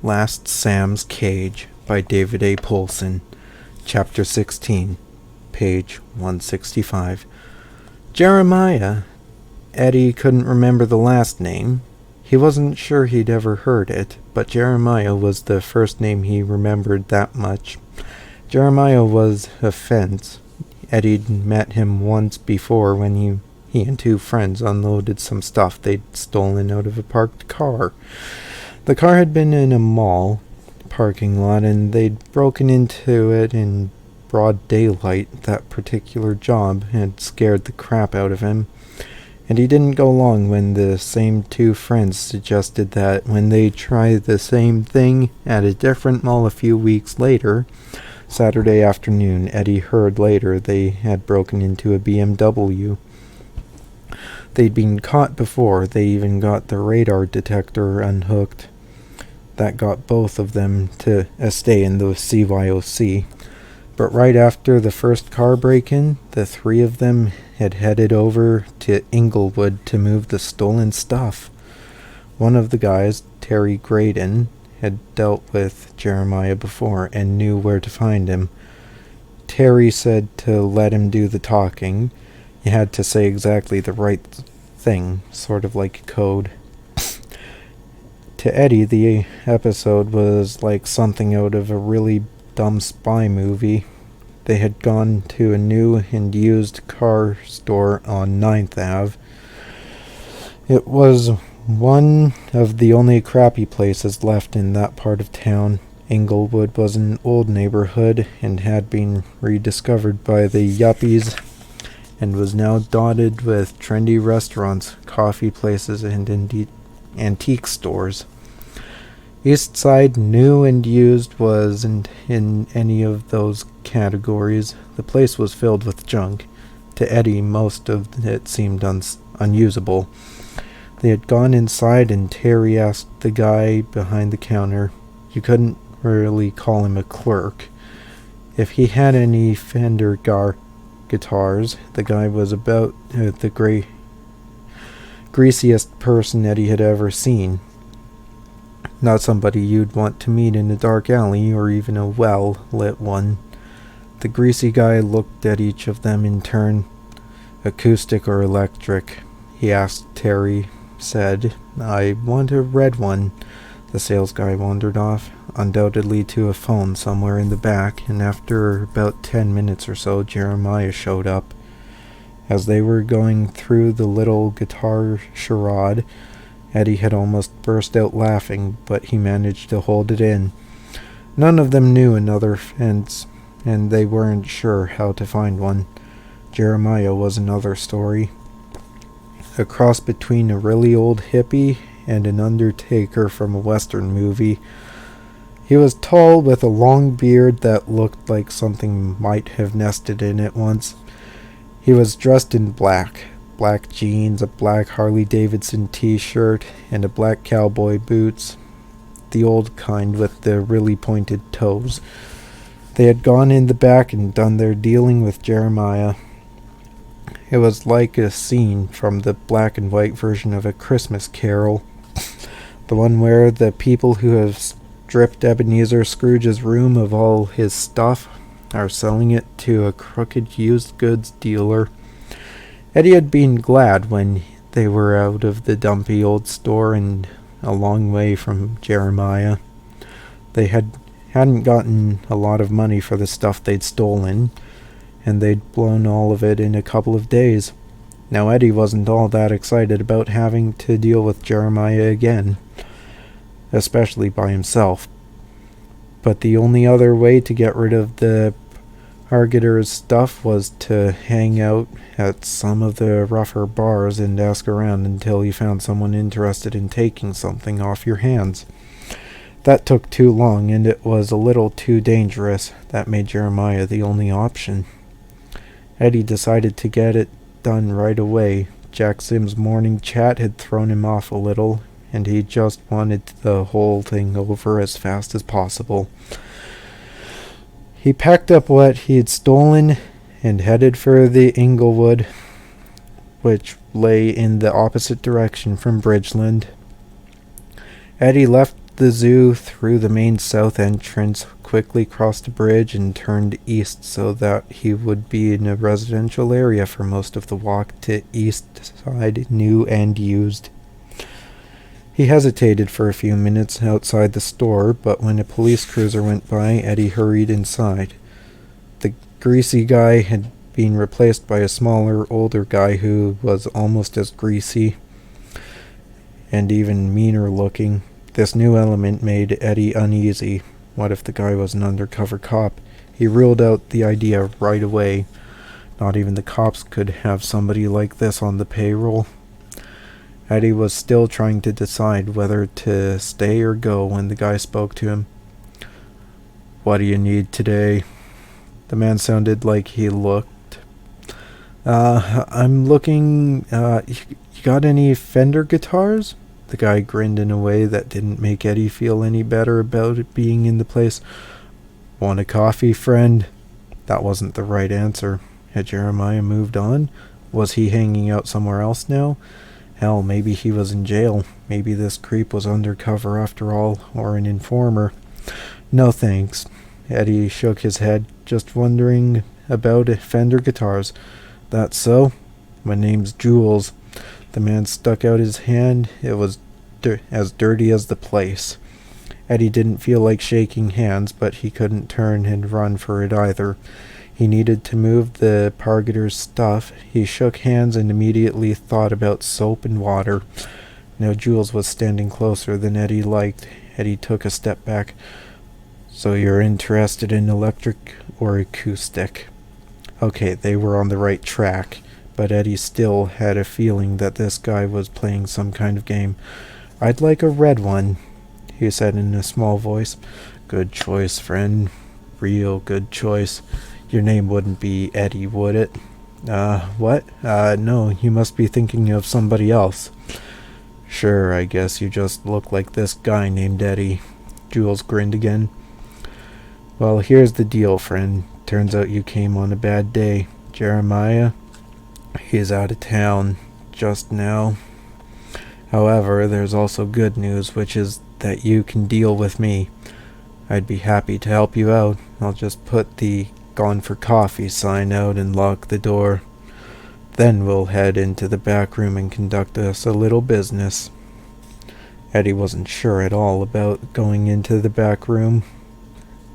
Last Sam's Cage by David A. Poulsen. Chapter 16, page 165. Jeremiah. Eddie couldn't remember the last name. He wasn't sure he'd ever heard it, but Jeremiah was the first name he remembered that much. Jeremiah was a fence. Eddie'd met him once before when he and two friends unloaded some stuff they'd stolen out of a parked car. The car had been in a mall parking lot, and they'd broken into it in broad daylight. That particular job had scared the crap out of him, and he didn't go long when the same two friends suggested that when they try the same thing at a different mall a few weeks later, Saturday afternoon. Eddie heard later they had broken into a BMW. They'd been caught before. They even got the radar detector unhooked. That got both of them to stay in the CYOC. But right after the first car break-in, the three of them had headed over to Inglewood to move the stolen stuff. One of the guys, Terry Graydon, had dealt with Jeremiah before and knew where to find him. Terry said to let him do the talking. He had to say exactly the right thing, sort of like code. To Eddie, the episode was like something out of a really dumb spy movie. They had gone to a new and used car store on 9th Ave. It was one of the only crappy places left in that part of town. Inglewood was an old neighborhood and had been rediscovered by the yuppies, and was now dotted with trendy restaurants, coffee places, and antique stores. East Side, new and used, wasn't in any of those categories. The place was filled with junk. To Eddie, most of it seemed unusable. They had gone inside, and Terry asked the guy behind the counter. You couldn't really call him a clerk. If he had any Fender guitars. The guy was about the greasiest person Eddie had ever seen. Not somebody you'd want to meet in a dark alley or even a well-lit one. The greasy guy looked at each of them in turn. Acoustic or electric? He asked. Terry said, I want a red one. The sales guy wandered off, undoubtedly to a phone somewhere in the back, and after about 10 minutes or so, Jeremiah showed up. As they were going through the little guitar charade, Eddie had almost burst out laughing, but he managed to hold it in. None of them knew another fence, and they weren't sure how to find one. Jeremiah was another story. A cross between a really old hippie and an undertaker from a western movie. He was tall with a long beard that looked like something might have nested in it once. He was dressed in black jeans, a black Harley-Davidson t-shirt, and a black cowboy boots, the old kind with the really pointed toes. They had gone in the back and done their dealing with Jeremiah. It was like a scene from the black and white version of A Christmas Carol, the one where the people who have stripped Ebenezer Scrooge's room of all his stuff are selling it to a crooked used goods dealer. Eddie had been glad when they were out of the dumpy old store and a long way from Jeremiah. They hadn't gotten a lot of money for the stuff they'd stolen, and they'd blown all of it in a couple of days. Now Eddie wasn't all that excited about having to deal with Jeremiah again, especially by himself. But the only other way to get rid of the Hargader's stuff was to hang out at some of the rougher bars and ask around until you found someone interested in taking something off your hands. That took too long, and it was a little too dangerous. That made Jeremiah the only option. Eddie decided to get it done right away. Jack Sim's morning chat had thrown him off a little, and he just wanted the whole thing over as fast as possible. He packed up what he had stolen and headed for the Inglewood, which lay in the opposite direction from Bridgeland. Eddie left the zoo through the main south entrance, quickly crossed a bridge, and turned east so that he would be in a residential area for most of the walk to East Side, new and used. He hesitated for a few minutes outside the store, but when a police cruiser went by, Eddie hurried inside. The greasy guy had been replaced by a smaller, older guy who was almost as greasy and even meaner looking. This new element made Eddie uneasy. What if the guy was an undercover cop? He ruled out the idea right away. Not even the cops could have somebody like this on the payroll. Eddie was still trying to decide whether to stay or go when the guy spoke to him. "What do you need today?" The man sounded like he looked. I'm looking, you got any Fender guitars?" The guy grinned in a way that didn't make Eddie feel any better about it being in the place. "Want a coffee, friend?" That wasn't the right answer. Had Jeremiah moved on? Was he hanging out somewhere else now? Hell, maybe he was in jail. Maybe this creep was undercover after all, or an informer. "No thanks." Eddie shook his head, just wondering about Fender guitars. "That's so? My name's Jules." The man stuck out his hand. It was as dirty as the place. Eddie didn't feel like shaking hands, but he couldn't turn and run for it either. He needed to move the Pargeter's stuff. He shook hands and immediately thought about soap and water. Now Jules was standing closer than Eddie liked. Eddie took a step back. "So you're interested in electric or acoustic?" Okay, they were on the right track, but Eddie still had a feeling that this guy was playing some kind of game. "I'd like a red one," he said in a small voice. "Good choice, friend. Real good choice. Your name wouldn't be Eddie, would it?" What? No, you must be thinking of somebody else." "Sure, I guess you just look like this guy named Eddie." Jules grinned again. "Well, here's the deal, friend. Turns out you came on a bad day. Jeremiah, he's out of town just now. However, there's also good news, which is that you can deal with me. I'd be happy to help you out. I'll just put the 'Gone for Coffee' sign out and lock the door. Then we'll head into the back room and conduct us a little business." Eddie wasn't sure at all about going into the back room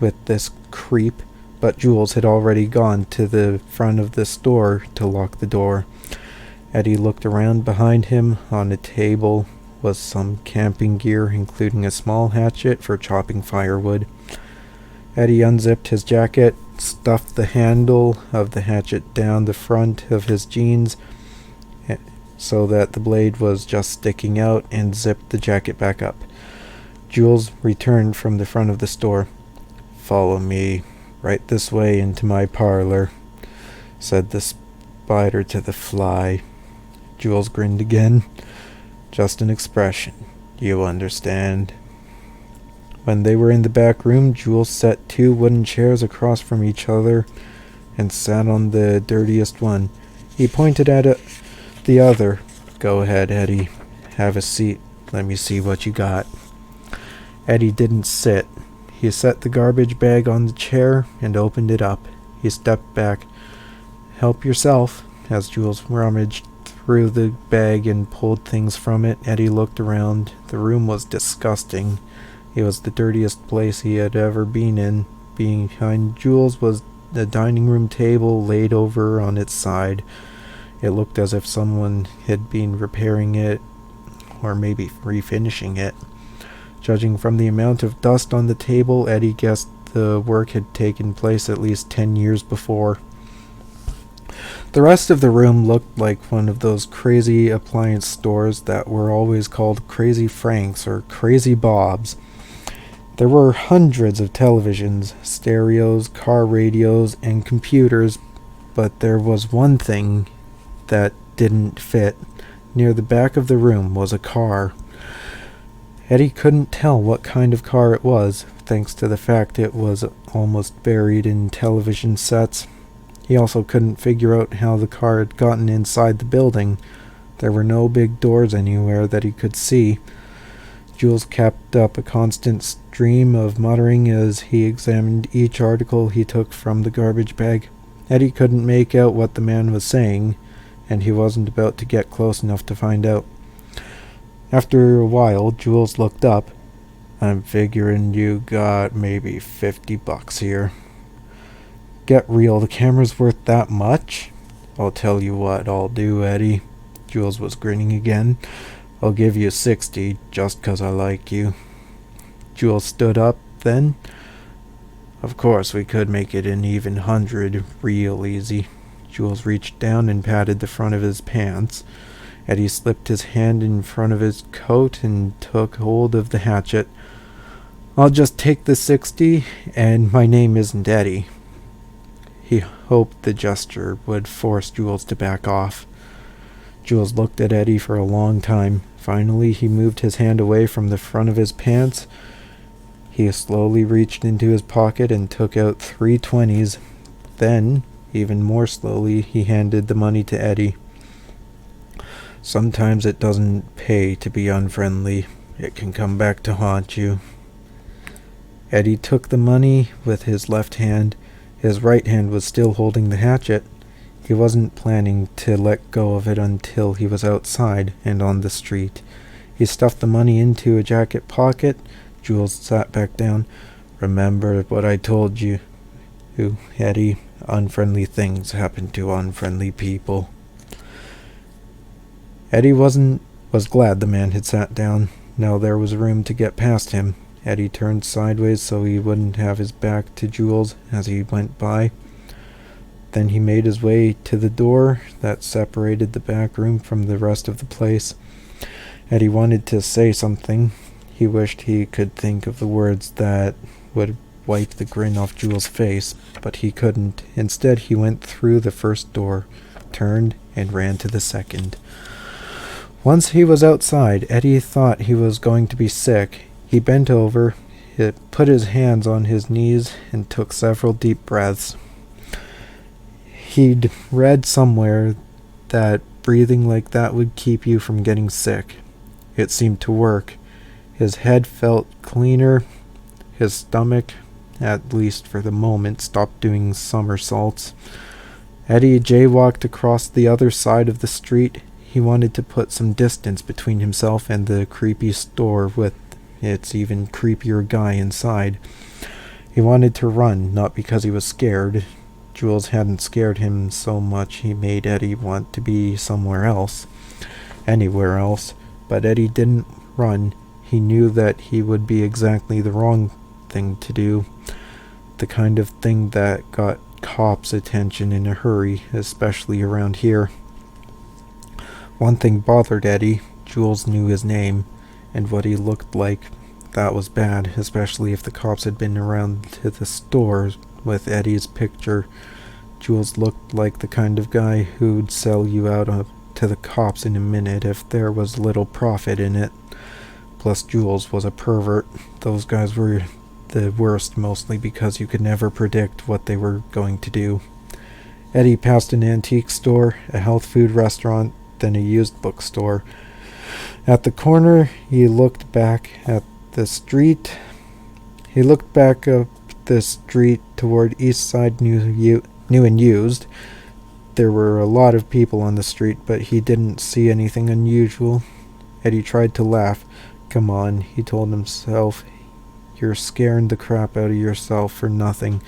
with this creep, but Jules had already gone to the front of the store to lock the door. Eddie looked around behind him. On a table was some camping gear, including a small hatchet for chopping firewood. Eddie unzipped his jacket, stuffed the handle of the hatchet down the front of his jeans so that the blade was just sticking out, and zipped the jacket back up. Jules returned from the front of the store. "Follow me. Right this way into my parlor," said the spider to the fly. Jules grinned again. "Just an expression. You understand." When they were in the back room, Jules set 2 wooden chairs across from each other and sat on the dirtiest one. He pointed at the other. "Go ahead, Eddie. Have a seat. Let me see what you got." Eddie didn't sit. He set the garbage bag on the chair and opened it up. He stepped back. "Help yourself." As Jules rummaged through the bag and pulled things from it, Eddie looked around. The room was disgusting. It was the dirtiest place he had ever been in. Behind Jules was the dining room table laid over on its side. It looked as if someone had been repairing it, or maybe refinishing it. Judging from the amount of dust on the table, Eddie guessed the work had taken place at least 10 years before. The rest of the room looked like one of those crazy appliance stores that were always called Crazy Frank's or Crazy Bob's. There were hundreds of televisions, stereos, car radios, and computers, but there was one thing that didn't fit. Near the back of the room was a car. Eddie couldn't tell what kind of car it was, thanks to the fact it was almost buried in television sets. He also couldn't figure out how the car had gotten inside the building. There were no big doors anywhere that he could see. Jules kept up a constant stream of muttering as he examined each article he took from the garbage bag. Eddie couldn't make out what the man was saying, and he wasn't about to get close enough to find out. After a while, Jules looked up. I'm figuring you got maybe $50 here. Get real, the camera's worth that much? I'll tell you what I'll do, Eddie. Jules was grinning again. I'll give you 60 just 'cause I like you. Jules stood up then. Of course, we could make it an even 100 real easy. Jules reached down and patted the front of his pants. Eddie slipped his hand in front of his coat and took hold of the hatchet. I'll just take the 60, and my name isn't Eddie. He hoped the gesture would force Jules to back off. Jules looked at Eddie for a long time. Finally, he moved his hand away from the front of his pants. He slowly reached into his pocket and took out 3 20s. Then, even more slowly, he handed the money to Eddie. Sometimes it doesn't pay to be unfriendly. It can come back to haunt you. Eddie took the money with his left hand. His right hand was still holding the hatchet. He wasn't planning to let go of it until he was outside and on the street. He stuffed the money into a jacket pocket. Jules sat back down. Remember what I told you, Eddie. Unfriendly things happen to unfriendly people. Eddie was glad the man had sat down. Now there was room to get past him. Eddie turned sideways so he wouldn't have his back to Jules as he went by. Then he made his way to the door that separated the back room from the rest of the place. Eddie wanted to say something. He wished he could think of the words that would wipe the grin off Jules' face, but he couldn't. Instead, he went through the first door, turned, and ran to the second. Once he was outside, Eddie thought he was going to be sick. He bent over, put his hands on his knees, and took several deep breaths. He'd read somewhere that breathing like that would keep you from getting sick. It seemed to work. His head felt cleaner. His stomach, at least for the moment, stopped doing somersaults. Eddie jaywalked across the other side of the street. He wanted to put some distance between himself and the creepy store with its even creepier guy inside. He wanted to run, not because he was scared. Jules hadn't scared him so much he made Eddie want to be somewhere else. Anywhere else. But Eddie didn't run. He knew that he would be exactly the wrong thing to do. The kind of thing that got cops' attention in a hurry, especially around here. One thing bothered Eddie. Jules knew his name and what he looked like. That was bad, especially if the cops had been around to the store with Eddie's picture. Jules looked like the kind of guy who'd sell you out to the cops in a minute if there was little profit in it. Plus Jules was a pervert. Those guys were the worst, mostly because you could never predict what they were going to do. Eddie passed an antique store, a health food restaurant, then a used bookstore. At the corner, he looked back at the street. He looked back up the street toward East Side New and Used. There were a lot of people on the street, but he didn't see anything unusual. Eddie tried to laugh. Come on, he told himself. You're scaring the crap out of yourself for nothing.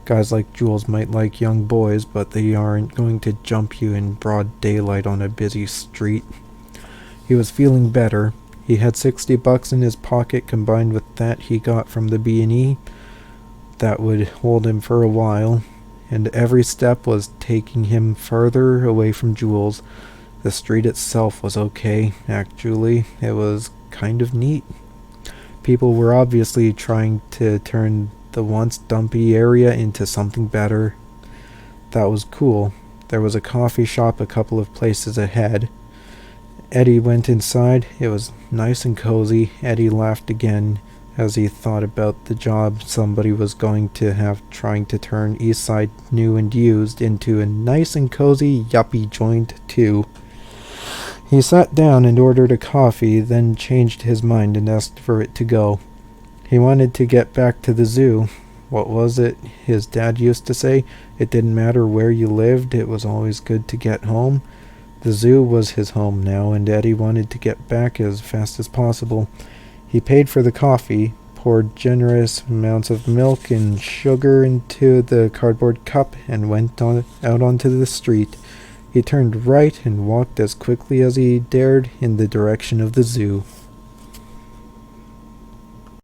Guys like Jules might like young boys, but they aren't going to jump you in broad daylight on a busy street. He was feeling better. He had $60 in his pocket combined with that he got from the B&E. That would hold him for a while, and every step was taking him further away from Jules. The street itself was okay, actually. It was kind of neat. People were obviously trying to turn the once dumpy area into something better. That was cool. There was a coffee shop a couple of places ahead. Eddie went inside. It was nice and cozy. Eddie laughed again as he thought about the job somebody was going to have trying to turn Eastside New and Used into a nice and cozy yuppie joint too. He sat down and ordered a coffee, then changed his mind and asked for it to go. He wanted to get back to the zoo. What was it his dad used to say? It didn't matter where you lived, it was always good to get home. The zoo was his home now, and Eddie wanted to get back as fast as possible. He paid for the coffee, poured generous amounts of milk and sugar into the cardboard cup, and went out onto the street. He turned right and walked as quickly as he dared in the direction of the zoo.